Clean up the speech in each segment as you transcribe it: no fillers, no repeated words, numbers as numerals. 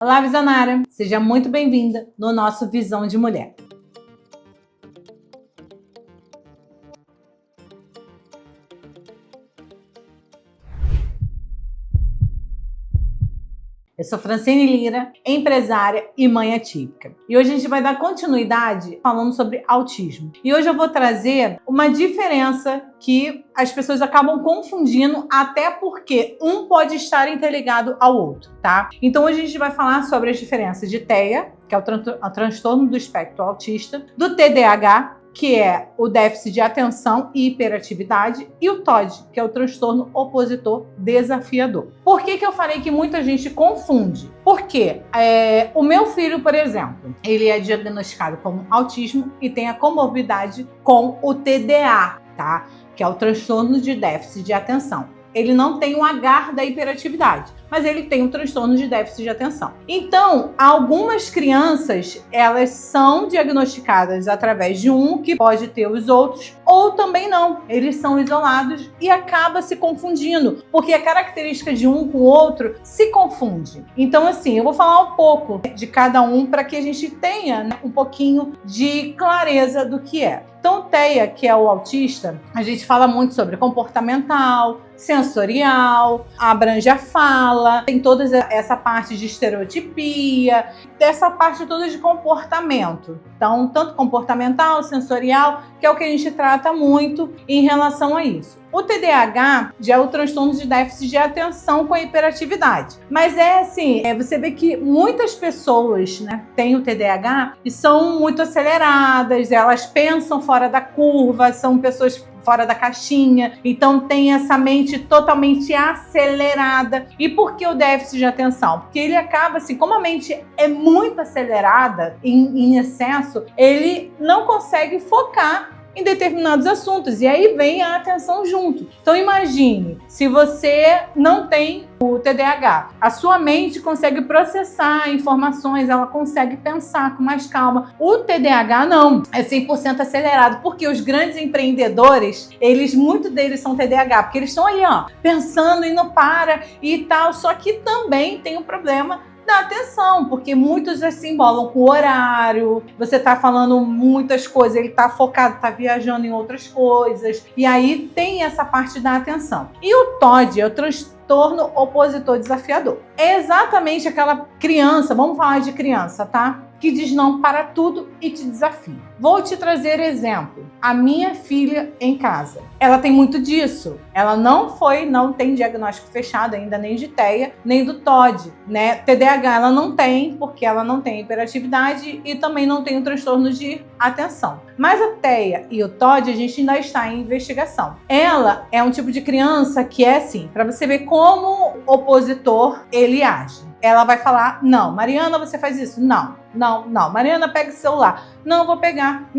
Olá, Visionária! Seja muito bem-vinda no nosso Visão de Mulher. Eu sou Francine Lira, empresária e mãe atípica. E hoje a gente vai dar continuidade falando sobre autismo. E hoje eu vou trazer uma diferença que as pessoas acabam confundindo, até porque um pode estar interligado ao outro, tá? Então hoje a gente vai falar sobre as diferenças de TEA, que é o transtorno do espectro autista, do TDAH, que é o déficit de atenção e hiperatividade, e o TOD, que é o transtorno opositor desafiador. Por que eu falei que muita gente confunde? Porque o meu filho, por exemplo, ele é diagnosticado com autismo e tem a comorbidade com o TDA, tá? Que é o transtorno de déficit de atenção. Ele não tem o H da hiperatividade, mas ele tem um transtorno de déficit de atenção. Então, algumas crianças, elas são diagnosticadas através de um que pode ter os outros, ou também não. Eles são isolados e acaba se confundindo, porque a característica de um com o outro se confunde. Então, assim, eu vou falar um pouco de cada um para que a gente tenha, né, um pouquinho de clareza do que é. Então, o TEA, que é o autista, a gente fala muito sobre comportamental, sensorial, abrange a fala, tem toda essa parte de estereotipia, essa parte toda de comportamento. Então, tanto comportamental, sensorial, que é o que a gente trata muito em relação a isso. O TDAH já é o transtorno de déficit de atenção com a hiperatividade. Mas você vê que muitas pessoas, né, têm o TDAH e são muito aceleradas, elas pensam fora da curva, são pessoas fora da caixinha, então tem essa mente totalmente acelerada. E por que o déficit de atenção? Porque ele acaba assim, como a mente é muito acelerada em excesso, ele não consegue focar em determinados assuntos, e aí vem a atenção junto. Então imagine, se você não tem o TDAH, a sua mente consegue processar informações, ela consegue pensar com mais calma. O TDAH não, é 100% acelerado, porque os grandes empreendedores, muitos deles são TDAH, porque eles estão ali, pensando e não para e tal, só que também tem um problema da atenção, porque muitos assim embolam com o horário, você tá falando muitas coisas, ele tá focado, tá viajando em outras coisas, e aí tem essa parte da atenção. E o TOD é o transtorno opositor desafiador. É exatamente aquela criança, vamos falar de criança, tá? Que diz não para tudo e te desafia. Vou te trazer exemplo. A minha filha em casa, ela tem muito disso. Ela não tem diagnóstico fechado ainda, nem de TEA, nem do TOD, né? TDAH ela não tem, porque ela não tem hiperatividade e também não tem o transtorno de atenção. Mas a TEA e o TOD, a gente ainda está em investigação. Ela é um tipo de criança que é assim, para você ver como o opositor ele age. Ela vai falar, não, Mariana, você faz isso? Não. Mariana, pega o celular. Não vou pegar.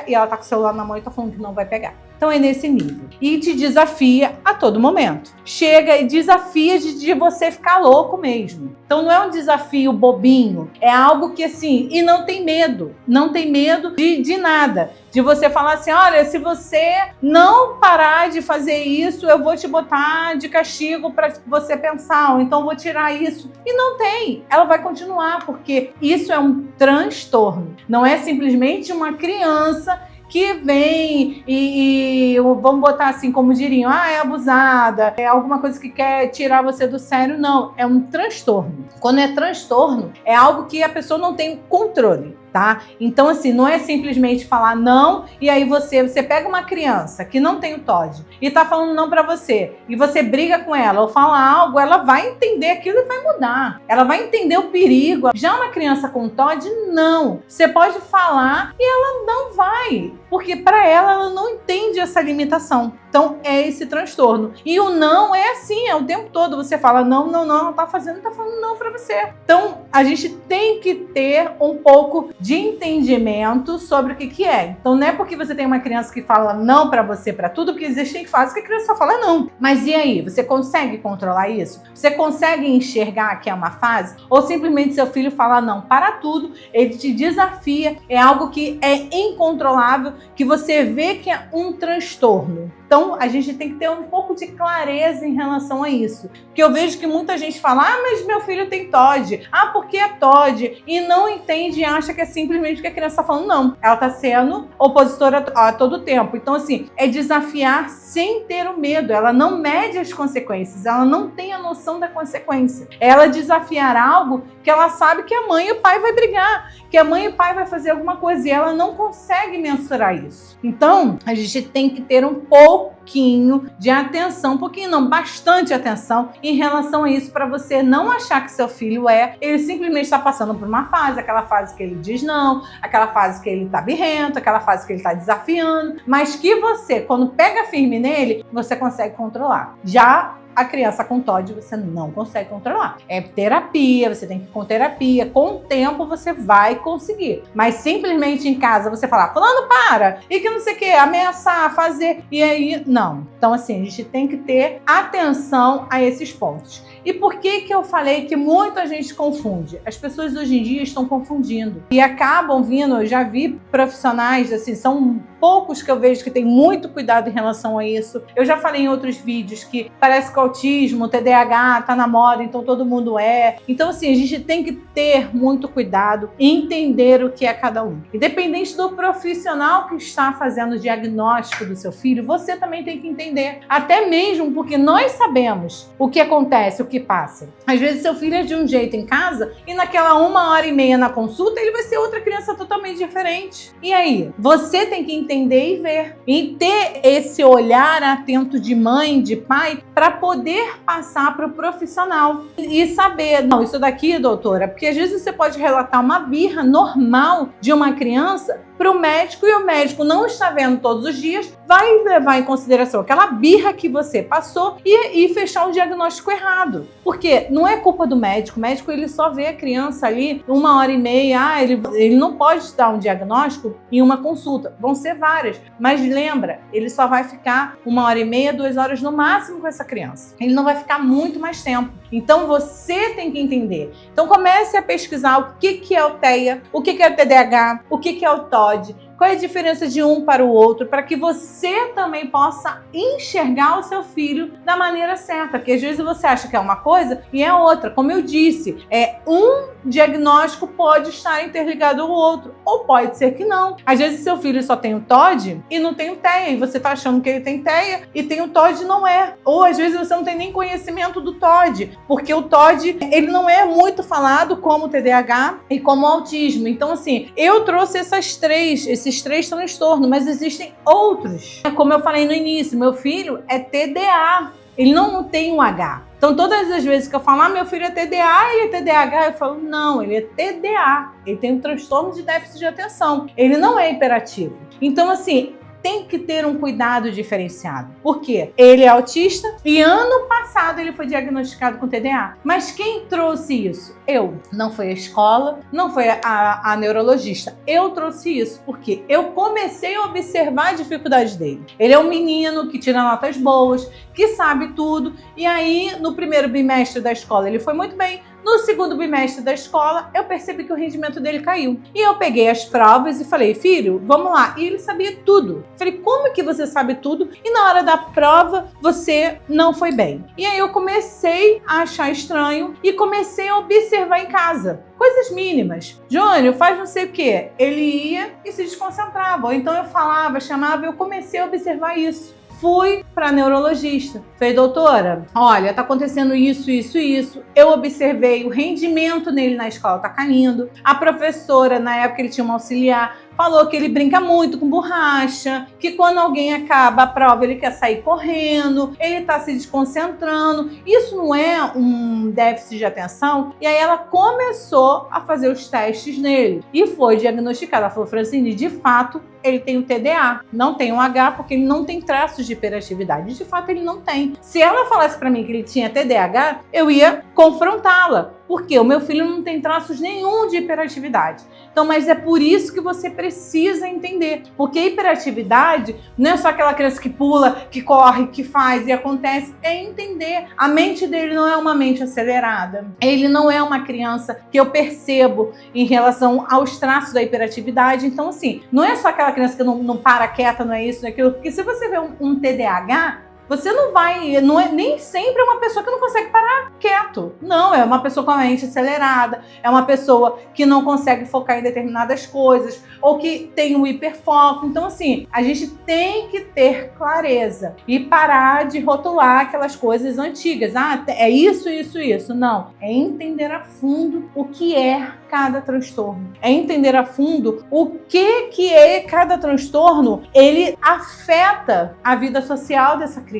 E ela tá com o celular na mão e tá falando que não vai pegar. Então é nesse nível. E te desafia a todo momento. Chega e desafia de você ficar louco mesmo. Então não é um desafio bobinho. É algo que assim, e não tem medo. Não tem medo de nada. De você falar assim, olha, se você não parar de fazer isso, eu vou te botar de castigo para você pensar, ou então vou tirar isso. E não tem. Ela vai continuar, porque isso é um transtorno. Não é simplesmente uma criança que vem e vamos botar assim, como diriam, é abusada, é alguma coisa que quer tirar você do sério. Não, é um transtorno. Quando é transtorno, é algo que a pessoa não tem controle, tá? Então, assim, não é simplesmente falar não e aí você pega uma criança que não tem o TOD e tá falando não pra você e você briga com ela ou fala algo, ela vai entender aquilo e vai mudar. Ela vai entender o perigo. Já uma criança com TOD, não. Você pode falar e ela não vai, porque para ela não entende essa limitação. Então, é esse transtorno. E o não é assim, é o tempo todo. Você fala não, ela tá falando não pra você. Então, a gente tem que ter um pouco de entendimento sobre o que é. Então, não é porque você tem uma criança que fala não pra você, pra tudo, porque existem fases que a criança só fala não. Mas e aí? Você consegue controlar isso? Você consegue enxergar que é uma fase? Ou simplesmente seu filho fala não para tudo, ele te desafia, é algo que é incontrolável, que você vê que é um transtorno. Então, a gente tem que ter um pouco de clareza em relação a isso. Porque eu vejo que muita gente fala, mas meu filho tem TOD. Por que é TOD? E não entende e acha que é simplesmente porque a criança está falando. Não, ela está sendo opositora a todo tempo. Então, assim, é desafiar sem ter o medo. Ela não mede as consequências, ela não tem a noção da consequência. Ela desafiar algo que ela sabe que a mãe e o pai vai brigar, que a mãe e o pai vai fazer alguma coisa e ela não consegue mensurar isso. Então, a gente tem que ter um pouquinho de atenção, um pouquinho não, bastante atenção em relação a isso, para você não achar que seu filho ele simplesmente está passando por uma fase, aquela fase que ele diz não, aquela fase que ele está birrento, aquela fase que ele está desafiando, mas que você, quando pega firme nele, você consegue controlar. Já a criança com TOD você não consegue controlar. É terapia, você tem que ir com terapia. Com o tempo você vai conseguir. Mas simplesmente em casa você falar, fulano, para! E que não sei o que, ameaçar, fazer. E aí, não. Então assim, a gente tem que ter atenção a esses pontos. E por que eu falei que muita gente confunde? As pessoas hoje em dia estão confundindo. E acabam vindo, eu já vi profissionais, assim, são poucos que eu vejo que tem muito cuidado em relação a isso. Eu já falei em outros vídeos que parece que o autismo, o TDAH tá na moda, então todo mundo é. Então, assim, a gente tem que ter muito cuidado e entender o que é cada um. Independente do profissional que está fazendo o diagnóstico do seu filho, você também tem que entender. Até mesmo porque nós sabemos o que acontece, o que passa. Às vezes seu filho é de um jeito em casa e naquela 1h30 na consulta ele vai ser outra criança totalmente diferente. E aí? Você tem que entender e ver. E ter esse olhar atento de mãe, de pai, para poder passar para o profissional. E saber, não, isso daqui, doutora, porque às vezes você pode relatar uma birra normal de uma criança para o médico e o médico não está vendo todos os dias, vai levar em consideração aquela birra que você passou e fechar um diagnóstico errado. Porque não é culpa do médico. O médico ele só vê a criança ali 1h30. Ele não pode dar um diagnóstico em uma consulta. Vão ser várias. Mas lembra, ele só vai ficar 1h30, 2 horas no máximo com essa criança. Ele não vai ficar muito mais tempo. Então você tem que entender. Então comece a pesquisar o que é o TEA, o que é o TDAH, o que é o TOD, qual é a diferença de um para o outro, para que você também possa enxergar o seu filho da maneira certa. Porque às vezes você acha que é uma coisa e é outra. Como eu disse, um diagnóstico pode estar interligado ao outro, ou pode ser que não. Às vezes seu filho só tem o TOD e não tem o TEA, e você está achando que ele tem TEA e tem o TOD e não é. Ou às vezes você não tem nem conhecimento do TOD, porque o TOD ele não é muito falado como o TDAH e como o autismo. Então assim, eu trouxe esses três transtornos, mas existem outros. Como eu falei no início, meu filho é TDA, ele não tem um H. Então, todas as vezes que eu falo, meu filho é TDA e é TDAH, eu falo, não, ele é TDA. Ele tem um transtorno de déficit de atenção. Ele não é hiperativo. Então, assim, tem que ter um cuidado diferenciado. Por quê? Ele é autista e ano passado ele foi diagnosticado com TDA. Mas quem trouxe isso? Eu. Não foi a escola, não foi a neurologista. Eu trouxe isso porque eu comecei a observar a dificuldade dele. Ele é um menino que tira notas boas, que sabe tudo. E aí, no primeiro bimestre da escola, ele foi muito bem. No segundo bimestre da escola, eu percebi que o rendimento dele caiu. E eu peguei as provas e falei, filho, vamos lá. E ele sabia tudo. Falei, como que você sabe tudo e na hora da prova você não foi bem? E aí eu comecei a achar estranho e comecei a observar em casa. Coisas mínimas. Júnior, faz não sei o quê. Ele ia e se desconcentrava. Ou então eu falava, chamava, eu comecei a observar isso. Fui para neurologista. Falei, doutora, olha, tá acontecendo isso, isso e isso. Eu observei o rendimento nele na escola tá caindo. A professora, na época ele tinha uma auxiliar, falou que ele brinca muito com borracha, que quando alguém acaba a prova ele quer sair correndo, ele tá se desconcentrando. Isso não é um déficit de atenção? E aí ela começou a fazer os testes nele e foi diagnosticada. Ela falou, Francine, de fato, ele tem o TDA, não tem o H, porque ele não tem traços de hiperatividade. De fato, ele não tem. Se ela falasse para mim que ele tinha TDAH, eu ia confrontá-la. Porque o meu filho não tem traços nenhum de hiperatividade. Então, mas é por isso que você precisa entender. Porque hiperatividade não é só aquela criança que pula, que corre, que faz e acontece. É entender. A mente dele não é uma mente acelerada. Ele não é uma criança que eu percebo em relação aos traços da hiperatividade. Então, assim, não é só aquela criança que não para quieta, não é isso, não é aquilo. Porque se você vê um TDAH, você não vai, não é nem sempre uma pessoa que não consegue parar quieto. Não, é uma pessoa com a mente acelerada, é uma pessoa que não consegue focar em determinadas coisas, ou que tem um hiperfoco. Então, assim, a gente tem que ter clareza e parar de rotular aquelas coisas antigas. Ah, é isso, isso, isso. Não, é entender a fundo o que é cada transtorno. É entender a fundo o que é cada transtorno, ele afeta a vida social dessa criança.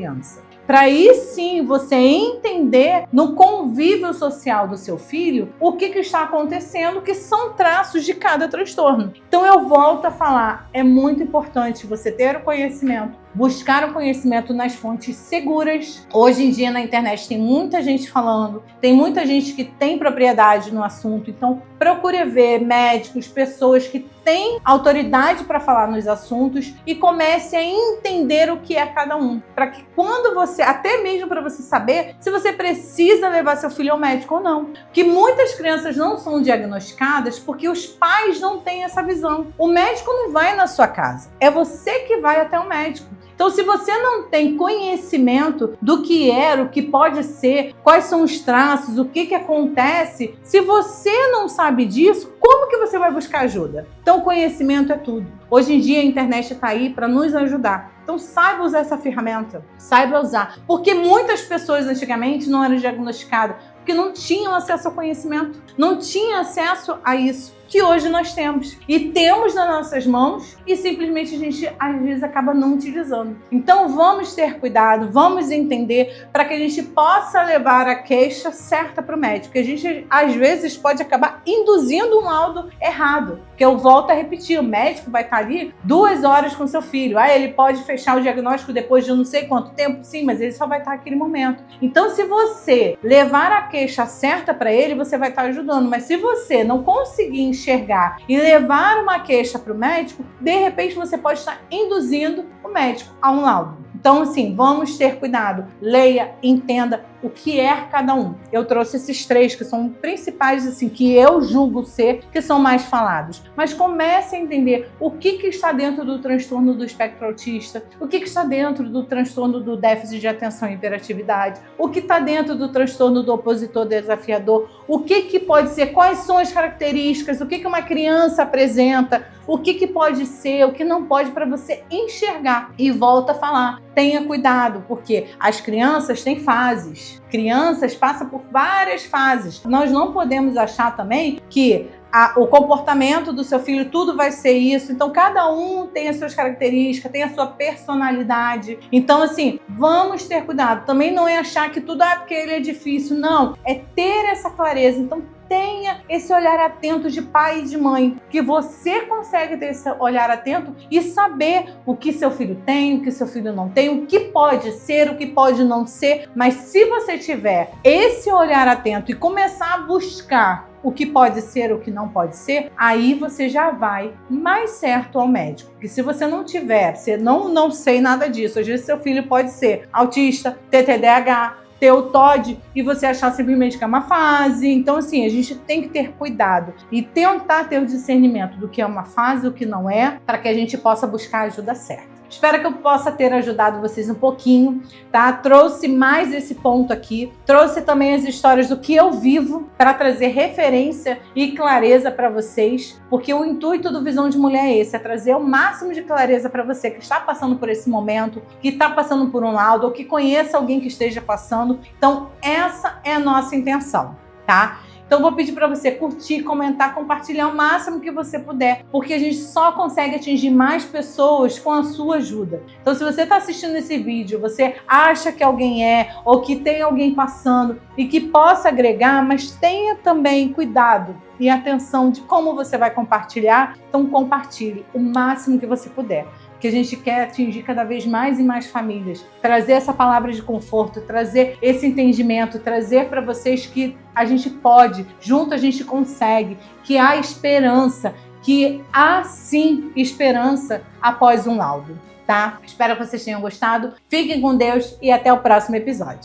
Para aí sim você entender no convívio social do seu filho o que está acontecendo, que são traços de cada transtorno. Então eu volto a falar, é muito importante você ter o conhecimento, buscar o conhecimento nas fontes seguras. Hoje em dia na internet tem muita gente falando, tem muita gente que tem propriedade no assunto, então procure ver médicos, pessoas que têm autoridade para falar nos assuntos e comece a entender o que é cada um. Para que quando você, até mesmo para você saber se você precisa levar seu filho ao médico ou não. Que muitas crianças não são diagnosticadas porque os pais não têm essa visão. O médico não vai na sua casa, é você que vai até o médico. Então, se você não tem conhecimento do que é, o que pode ser, quais são os traços, o que acontece, se você não sabe disso, como que você vai buscar ajuda? Então, conhecimento é tudo. Hoje em dia, a internet está aí para nos ajudar. Então, saiba usar essa ferramenta, saiba usar. Porque muitas pessoas antigamente não eram diagnosticadas, porque não tinham acesso ao conhecimento, não tinham acesso a isso que hoje nós temos. E temos nas nossas mãos e simplesmente a gente, às vezes, acaba não utilizando. Então, vamos ter cuidado, vamos entender para que a gente possa levar a queixa certa para o médico. A gente, às vezes, pode acabar induzindo um laudo errado. Porque eu volto a repetir, o médico vai estar ali 2 horas com seu filho. Ah, ele pode fechar o diagnóstico depois de não sei quanto tempo? Sim, mas ele só vai estar naquele momento. Então, se você levar a queixa certa para ele, você vai estar ajudando. Mas se você não conseguir enxergar e levar uma queixa para o médico, de repente você pode estar induzindo o médico a um laudo. Então, assim, vamos ter cuidado. Leia, entenda o que é cada um. Eu trouxe esses 3 que são principais, assim, que eu julgo ser, que são mais falados. Mas comece a entender o que está dentro do transtorno do espectro autista, o que está dentro do transtorno do déficit de atenção e hiperatividade, o que está dentro do transtorno do opositor desafiador, o que pode ser, quais são as características, o que uma criança apresenta, o que pode ser, o que não pode, para você enxergar. E volta a falar, tenha cuidado, porque as crianças têm fases. Crianças passam por várias fases. Nós não podemos achar também que o comportamento do seu filho, tudo vai ser isso. Então, cada um tem as suas características, tem a sua personalidade. Então, assim, vamos ter cuidado. Também não é achar que tudo porque ele é difícil. Não, é ter essa clareza. Então, tenha esse olhar atento de pai e de mãe, que você consegue ter esse olhar atento e saber o que seu filho tem, o que seu filho não tem, o que pode ser, o que pode não ser. Mas se você tiver esse olhar atento e começar a buscar o que pode ser, o que não pode ser, aí você já vai mais certo ao médico. Porque se você não tiver, você não sei nada disso, às vezes seu filho pode ser autista, ter TDAH, ter o TOD e você achar simplesmente que é uma fase. Então, assim, a gente tem que ter cuidado e tentar ter o discernimento do que é uma fase e o que não é, para que a gente possa buscar a ajuda certa. Espero que eu possa ter ajudado vocês um pouquinho, tá? Trouxe mais esse ponto aqui, trouxe também as histórias do que eu vivo para trazer referência e clareza para vocês, porque o intuito do Visão de Mulher é esse, é trazer o máximo de clareza para você que está passando por esse momento, que está passando por um laudo, ou que conheça alguém que esteja passando. Então, essa é a nossa intenção, tá? Então, vou pedir para você curtir, comentar, compartilhar o máximo que você puder, porque a gente só consegue atingir mais pessoas com a sua ajuda. Então, se você está assistindo esse vídeo, você acha que alguém ou que tem alguém passando e que possa agregar, mas tenha também cuidado e atenção de como você vai compartilhar. Então, compartilhe o máximo que você puder. que a gente quer atingir cada vez mais e mais famílias. Trazer essa palavra de conforto, trazer esse entendimento, trazer para vocês que a gente pode, junto a gente consegue, que há esperança, que há sim esperança após um laudo, tá? Espero que vocês tenham gostado. Fiquem com Deus e até o próximo episódio.